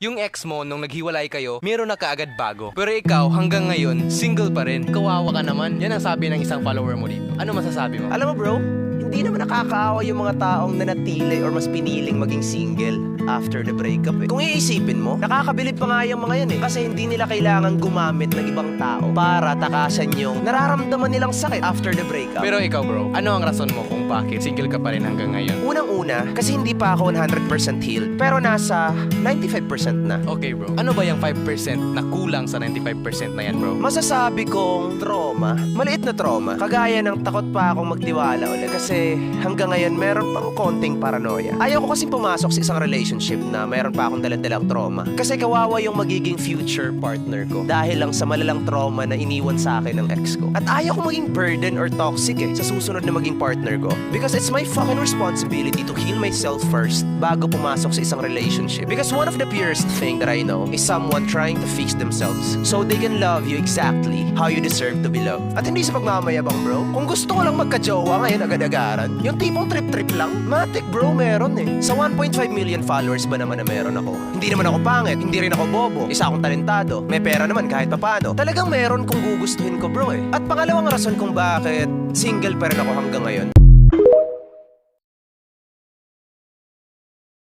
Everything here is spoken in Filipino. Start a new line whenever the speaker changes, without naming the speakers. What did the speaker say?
Yung ex mo nung naghiwalay kayo, meron na kaagad bago. Pero ikaw, hanggang ngayon, single pa rin. Kawawa ka naman. Yan ang sabi ng isang follower mo dito. Ano masasabi mo?
Alam mo bro, hindi naman nakakaawa yung mga taong nanatili or mas piniling maging single after the breakup eh. Kung iisipin mo, nakakabilib pa nga yung mga yan eh. Kasi hindi nila kailangan gumamit ng ibang tao para takasan yung nararamdaman nilang sakit after the breakup.
Pero ikaw bro, ano ang rason mo kung bakit single ka pa rin hanggang ngayon?
Unang-una, kasi hindi pa ako 100% healed, pero nasa 95% na.
Okay bro, ano ba yung 5% na kulang sa 95% na yan bro?
Masasabi kong trauma, maliit na trauma. Kagaya ng takot pa akong magtiwala ulit kasi hanggang ngayon meron pang konting paranoia. Ayaw ko kasing pumasok sa isang relationship na meron pa akong dalang-dalang trauma. Kasi kawawa yung magiging future partner ko dahil lang sa malalang trauma na iniwan sa akin ng ex ko. At ayaw ko maging burden or toxic sa susunod na maging partner ko. Because it's my fucking responsibility to heal myself first bago pumasok sa isang relationship. Because one of the purest thing that I know is someone trying to fix themselves so they can love you exactly how you deserve to be loved. At hindi sa pagmamayabang bro. Kung gusto ko lang magka-jowa ngayon agad-agaran, yung tipong trip-trip lang, matik bro meron eh. Sa 1.5 million followers ba naman na meron ako? Hindi naman ako pangit, hindi rin ako bobo, isa akong talentado, may pera naman kahit papano. Talagang meron kung gugustuhin ko bro eh. At pangalawang rason kung bakit single pa rin ako hanggang ngayon.